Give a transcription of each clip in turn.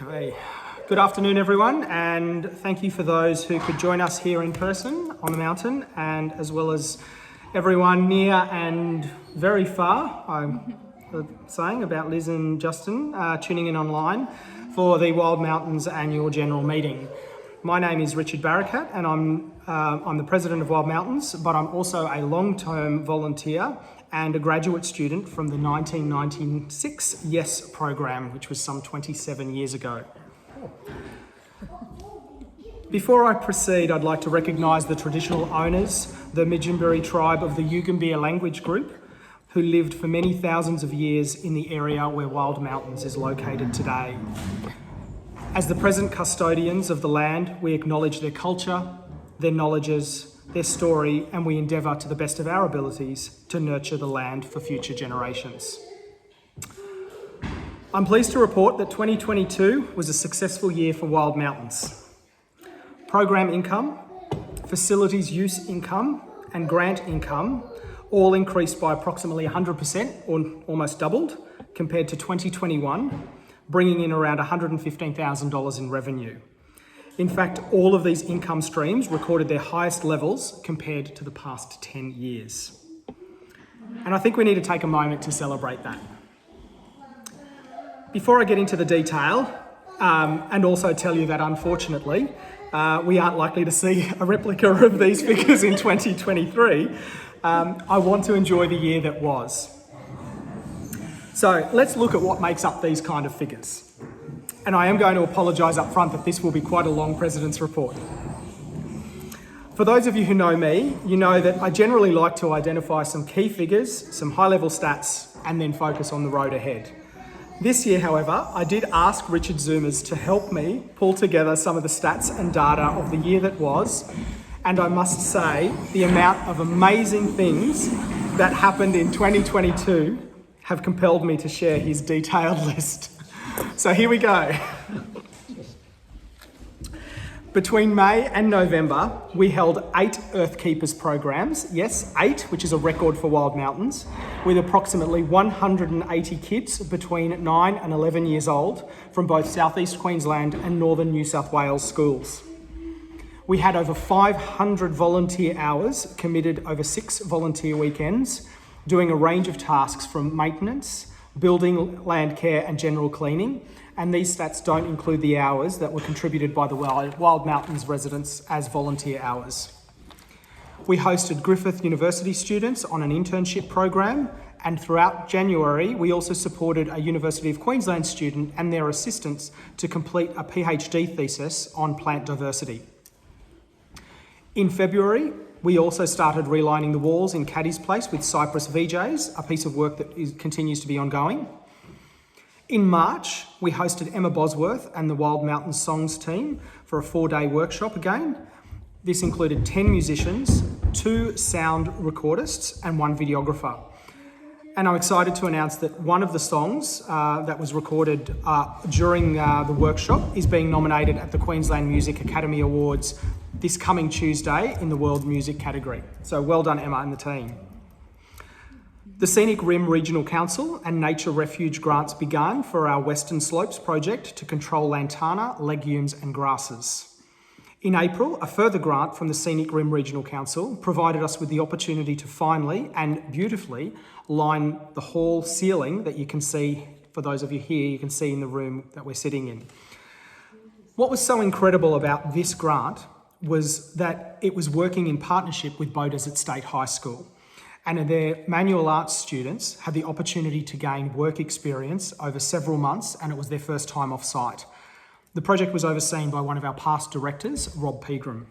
Okay. Good afternoon, everyone, and thank you for those who could join us here in person on the mountain, and as well as everyone near and very far. I'm saying about Liz and Justin tuning in online for the Wild Mountains annual general meeting. My name is Richard Barakat, and I'm the president of Wild Mountains, but I'm also a long-term volunteer and a graduate student from the 1996 YES program, which was some 27 years ago. Before I proceed, I'd like to recognise the traditional owners, the Midginbury tribe of the Yugambeh language group, who lived for many thousands of years in the area where Wild Mountains is located today. As the present custodians of the land, we acknowledge their culture, their knowledges, their story, and we endeavour to the best of our abilities to nurture the land for future generations. I'm pleased to report that 2022 was a successful year for Wild Mountains. Program income, facilities use income, and grant income all increased by approximately 100% or almost doubled compared to 2021, bringing in around $115,000 in revenue. In fact, all of these income streams recorded their highest levels compared to the past 10 years. And I think we need to take a moment to celebrate that. Before I get into the detail, and also tell you that unfortunately, we aren't likely to see a replica of these figures in 2023, I want to enjoy the year that was. So let's look at what makes up these kind of figures. And I am going to apologise up front that this will be quite a long President's Report. For those of you who know me, you know that I generally like to identify some key figures, some high-level stats, and then focus on the road ahead. This year, however, I did ask Richard Zoomers to help me pull together some of the stats and data of the year that was, and I must say the amount of amazing things that happened in 2022 have compelled me to share his detailed list. So here we go. Between May and November, we held 8 Earth Keepers programs. Yes, 8, which is a record for Wild Mountains, with approximately 180 kids between 9 and 11 years old from both Southeast Queensland and Northern New South Wales schools. We had over 500 volunteer hours committed over 6 volunteer weekends, doing a range of tasks from maintenance, building, land care and general cleaning, and these stats don't include the hours that were contributed by the Wild Mountains residents as volunteer hours. We hosted Griffith University students on an internship program, and throughout January we also supported a University of Queensland student and their assistants to complete a PhD thesis on plant diversity. In February, we also started relining the walls in Caddy's Place with Cypress VJs, a piece of work that continues to be ongoing. In March, we hosted Emma Bosworth and the Wild Mountains Songs team for a 4-day workshop again. This included 10 musicians, 2 sound recordists and 1 videographer. And I'm excited to announce that one of the songs that was recorded during the workshop is being nominated at the Queensland Music Academy Awards this coming Tuesday in the World Music category. So well done, Emma and the team. The Scenic Rim Regional Council and Nature Refuge grants began for our Western Slopes project to control lantana, legumes and grasses. In April, a further grant from the Scenic Rim Regional Council provided us with the opportunity to finally and beautifully line the hall ceiling that you can see, for those of you here, you can see in the room that we're sitting in. What was so incredible about this grant was that it was working in partnership with Beaudesert State High School, and their manual arts students had the opportunity to gain work experience over several months, and it was their first time off site. The project was overseen by one of our past directors, Rob Pegram.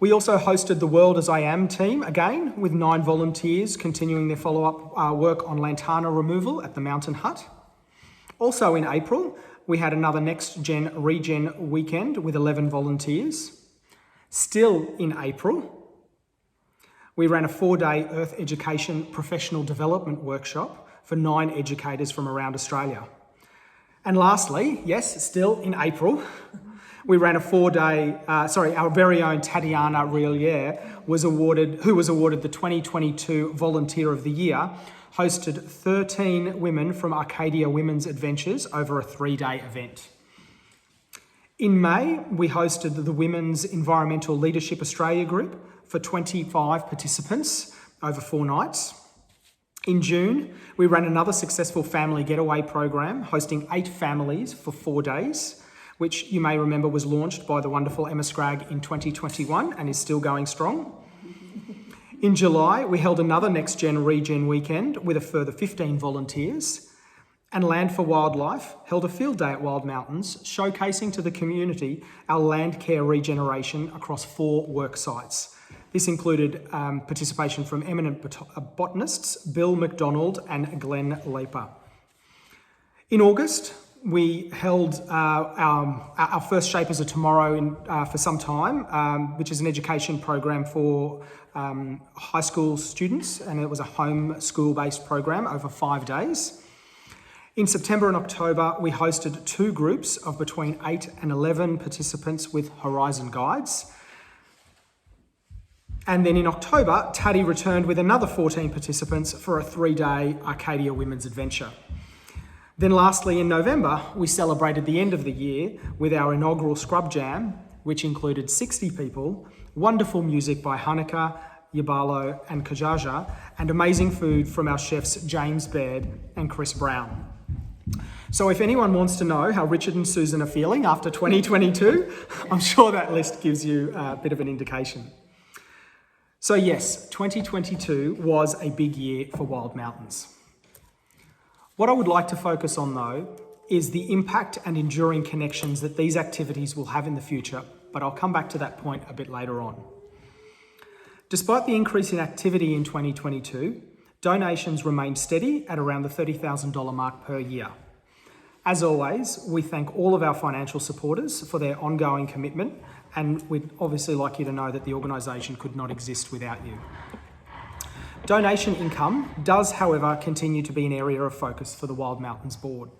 We also hosted the World As I Am team again, with 9 volunteers continuing their follow-up work on lantana removal at the Mountain Hut. Also in April, we had another Next Gen Regen weekend with 11 volunteers. Still in April, we ran a 4-day Earth Education Professional Development workshop for 9 educators from around Australia. And lastly, yes, still in April, we ran a 4-day, our very own Tatiana Rillier who was awarded the 2022 Volunteer of the Year hosted 13 women from Arcadia Women's Adventures over a 3-day event. In May, we hosted the Women's Environmental Leadership Australia group for 25 participants over 4 nights. In June, we ran another successful family getaway program, hosting 8 families for 4 days, which you may remember was launched by the wonderful Emma Scragg in 2021 and is still going strong. In July, we held another Next Gen Regen weekend with a further 15 volunteers, and Land for Wildlife held a field day at Wild Mountains, showcasing to the community our land care regeneration across 4 work sites. This included participation from eminent botanists Bill McDonald and Glenn Leaper. In August, we held our first Shapers of Tomorrow for some time, which is an education program for high school students, and it was a home school-based program over 5 days. In September and October, we hosted 2 groups of between 8 and 11 participants with Horizon Guides. And then in October, Taddy returned with another 14 participants for a 3-day Arcadia Women's Adventure. Then lastly, in November, we celebrated the end of the year with our inaugural Scrub Jam, which included 60 people, wonderful music by Hanukkah, Yabalo and Kajaja, and amazing food from our chefs James Baird and Chris Brown. So if anyone wants to know how Richard and Susan are feeling after 2022, I'm sure that list gives you a bit of an indication. So yes, 2022 was a big year for Wild Mountains. What I would like to focus on though is the impact and enduring connections that these activities will have in the future, but I'll come back to that point a bit later on. Despite the increase in activity in 2022, donations remained steady at around the $30,000 mark per year. As always, we thank all of our financial supporters for their ongoing commitment, and we'd obviously like you to know that the organisation could not exist without you. Donation income does, however, continue to be an area of focus for the Wild Mountains Board.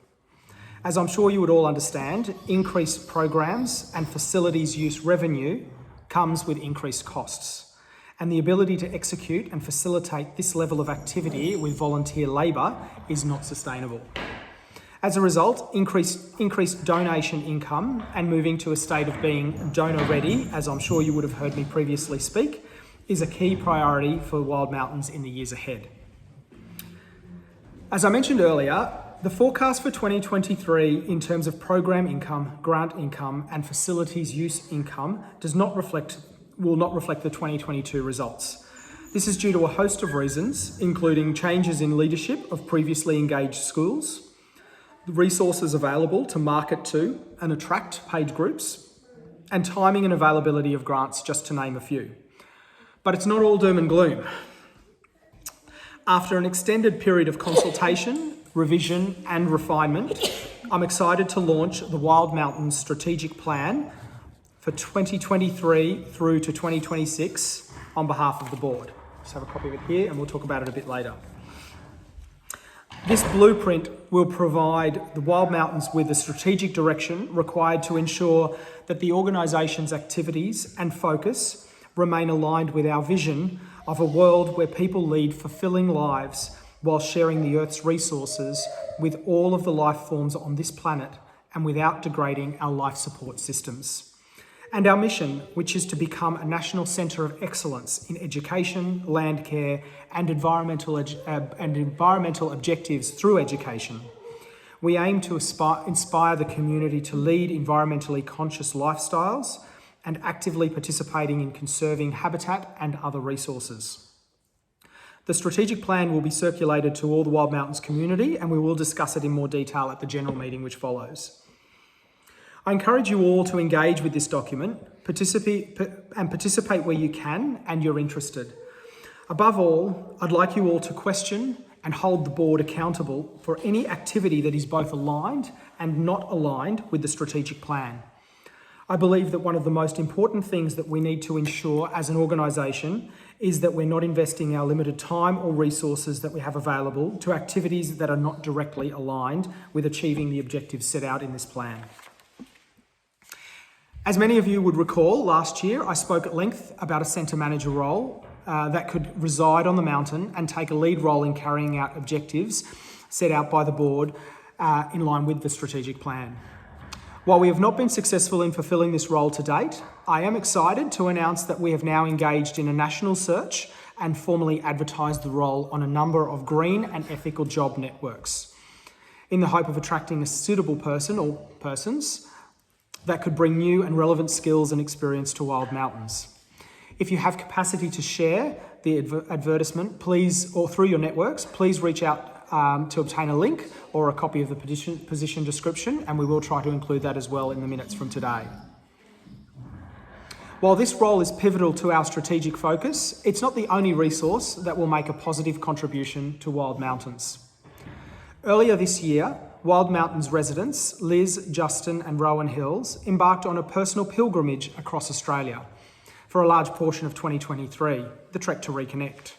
As I'm sure you would all understand, increased programs and facilities use revenue comes with increased costs, and the ability to execute and facilitate this level of activity with volunteer labour is not sustainable. As a result, increased donation income and moving to a state of being donor ready, as I'm sure you would have heard me previously speak, is a key priority for Wild Mountains in the years ahead. As I mentioned earlier, the forecast for 2023 in terms of program income, grant income and facilities use income will not reflect the 2022 results. This is due to a host of reasons, including changes in leadership of previously engaged schools, the resources available to market to and attract paid groups, and timing and availability of grants, just to name a few. But it's not all doom and gloom. After an extended period of consultation, revision and refinement, I'm excited to launch the Wild Mountains Strategic Plan for 2023 through to 2026 on behalf of the board. Just have a copy of it here and we'll talk about it a bit later. This blueprint will provide the Wild Mountains with the strategic direction required to ensure that the organisation's activities and focus remain aligned with our vision of a world where people lead fulfilling lives while sharing the Earth's resources with all of the life forms on this planet and without degrading our life support systems. And our mission, which is to become a national centre of excellence in education, land care and environmental objectives through education. We aim to inspire the community to lead environmentally conscious lifestyles and actively participating in conserving habitat and other resources. The strategic plan will be circulated to all the Wild Mountains community and we will discuss it in more detail at the general meeting which follows. I encourage you all to engage with this document, participate where you can and you're interested. Above all, I'd like you all to question and hold the board accountable for any activity that is both aligned and not aligned with the strategic plan. I believe that one of the most important things that we need to ensure as an organisation is that we're not investing our limited time or resources that we have available to activities that are not directly aligned with achieving the objectives set out in this plan. As many of you would recall, last year I spoke at length about a centre manager role that could reside on the mountain and take a lead role in carrying out objectives set out by the board in line with the strategic plan. While we have not been successful in fulfilling this role to date, I am excited to announce that we have now engaged in a national search and formally advertised the role on a number of green and ethical job networks, in the hope of attracting a suitable person or persons that could bring new and relevant skills and experience to Wild Mountains. If you have capacity to share the advertisement, please, or through your networks, please reach out to obtain a link or a copy of the position description, and we will try to include that as well in the minutes from today. While this role is pivotal to our strategic focus, it's not the only resource that will make a positive contribution to Wild Mountains. Earlier this year, Wild Mountains residents Liz, Justin and Rowan Hills embarked on a personal pilgrimage across Australia for a large portion of 2023, the Trek to Reconnect.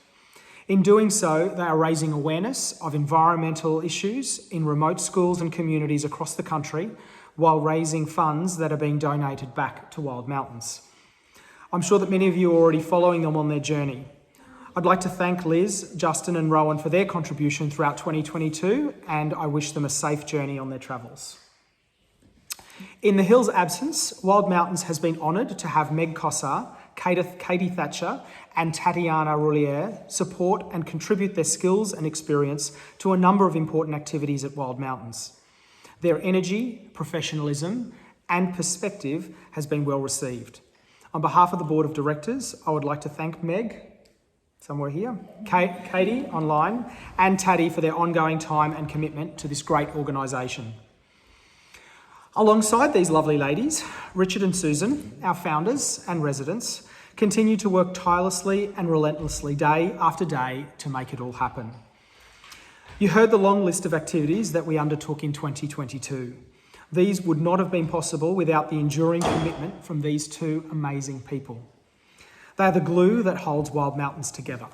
In doing so, they are raising awareness of environmental issues in remote schools and communities across the country while raising funds that are being donated back to Wild Mountains. I'm sure that many of you are already following them on their journey. I'd like to thank Liz, Justin and Rowan for their contribution throughout 2022, and I wish them a safe journey on their travels. In the Hills' absence, Wild Mountains has been honoured to have Meg Cossar, Katie Thatcher and Tatiana Roulier support and contribute their skills and experience to a number of important activities at Wild Mountains. Their energy, professionalism and perspective has been well received. On behalf of the Board of Directors, I would like to thank Meg, somewhere here, Katie online, and Taddy for their ongoing time and commitment to this great organisation. Alongside these lovely ladies, Richard and Susan, our founders and residents, continue to work tirelessly and relentlessly day after day to make it all happen. You heard the long list of activities that we undertook in 2022. These would not have been possible without the enduring commitment from these two amazing people. They are the glue that holds Wild Mountains together.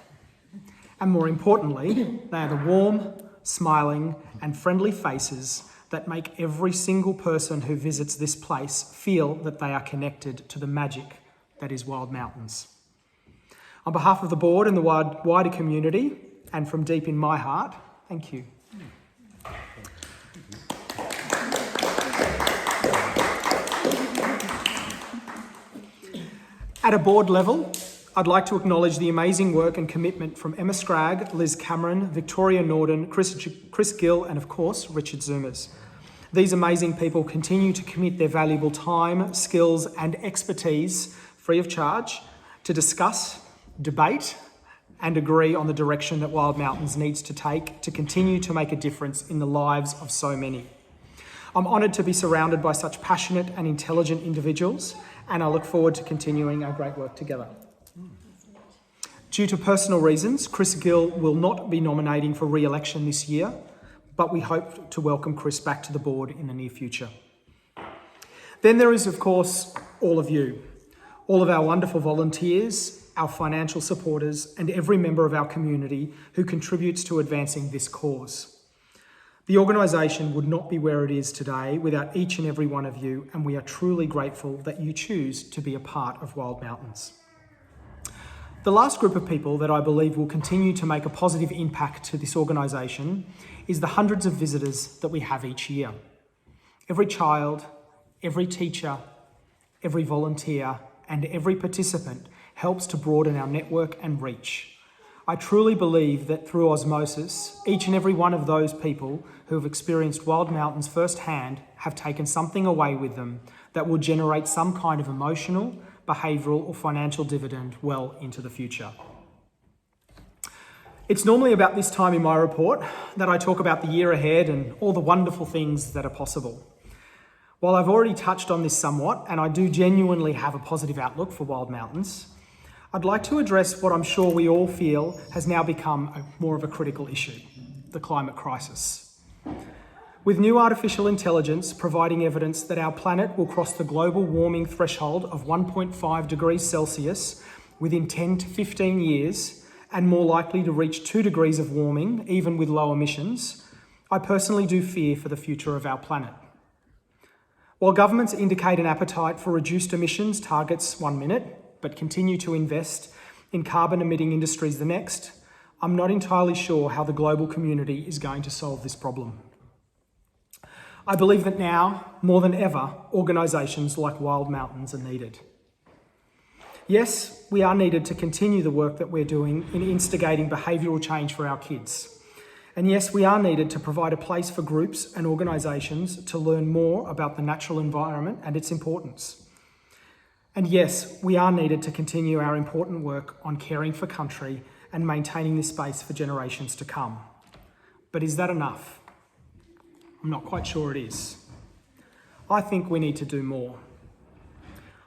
And more importantly, they are the warm, smiling and friendly faces that make every single person who visits this place feel that they are connected to the magic that is Wild Mountains. On behalf of the board and the wider community, and from deep in my heart, thank you. At a board level, I'd like to acknowledge the amazing work and commitment from Emma Scragg, Liz Cameron, Victoria Norden, Chris Gill, and of course, Richard Zoomers. These amazing people continue to commit their valuable time, skills, and expertise free of charge to discuss, debate, and agree on the direction that Wild Mountains needs to take to continue to make a difference in the lives of so many. I'm honoured to be surrounded by such passionate and intelligent individuals, and I look forward to continuing our great work together. Due to personal reasons, Chris Gill will not be nominating for re-election this year, but we hope to welcome Chris back to the board in the near future. Then there is, of course, all of you, all of our wonderful volunteers, our financial supporters, and every member of our community who contributes to advancing this cause. The organisation would not be where it is today without each and every one of you, and we are truly grateful that you choose to be a part of Wild Mountains. The last group of people that I believe will continue to make a positive impact to this organisation is the hundreds of visitors that we have each year. Every child, every teacher, every volunteer, and every participant helps to broaden our network and reach. I truly believe that through osmosis, each and every one of those people who have experienced Wild Mountains firsthand have taken something away with them that will generate some kind of emotional, behavioural or financial dividend well into the future. It's normally about this time in my report that I talk about the year ahead and all the wonderful things that are possible. While I've already touched on this somewhat, and I do genuinely have a positive outlook for Wild Mountains, I'd like to address what I'm sure we all feel has now become more of a critical issue, the climate crisis. With new artificial intelligence providing evidence that our planet will cross the global warming threshold of 1.5 degrees Celsius within 10 to 15 years, and more likely to reach 2 degrees of warming, even with low emissions, I personally do fear for the future of our planet. While governments indicate an appetite for reduced emissions targets one minute, but continue to invest in carbon-emitting industries the next, I'm not entirely sure how the global community is going to solve this problem. I believe that now, more than ever, organisations like Wild Mountains are needed. Yes, we are needed to continue the work that we're doing in instigating behavioural change for our kids. And yes, we are needed to provide a place for groups and organisations to learn more about the natural environment and its importance. And yes, we are needed to continue our important work on caring for country and maintaining this space for generations to come. But is that enough? I'm not quite sure it is. I think we need to do more.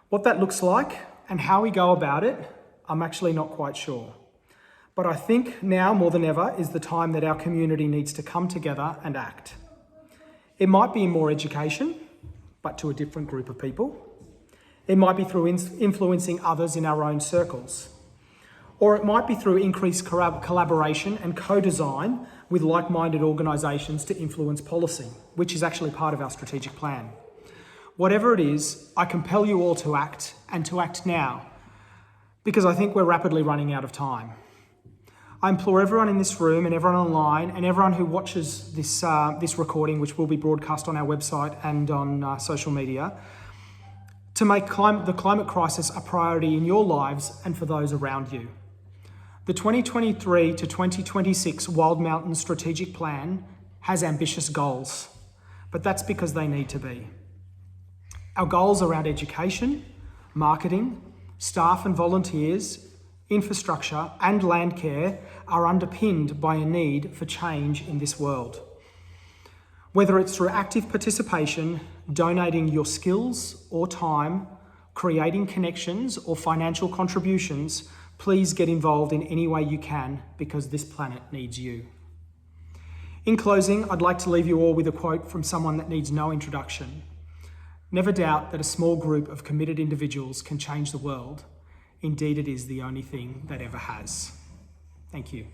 What that looks like and how we go about it, I'm actually not quite sure. But I think now more than ever is the time that our community needs to come together and act. It might be in more education, but to a different group of people. It might be through influencing others in our own circles. Or it might be through increased collaboration and co-design with like-minded organisations to influence policy, which is actually part of our strategic plan. Whatever it is, I compel you all to act, and to act now, because I think we're rapidly running out of time. I implore everyone in this room and everyone online and everyone who watches this recording, which will be broadcast on our website and on social media, to make the climate crisis a priority in your lives and for those around you. The 2023 to 2026 Wild Mountains Strategic Plan has ambitious goals, but that's because they need to be. Our goals around education, marketing, staff and volunteers, infrastructure and land care are underpinned by a need for change in this world. Whether it's through active participation, donating your skills or time, creating connections or financial contributions, please get involved in any way you can, because this planet needs you. In closing, I'd like to leave you all with a quote from someone that needs no introduction. Never doubt that a small group of committed individuals can change the world. Indeed, it is the only thing that ever has. Thank you.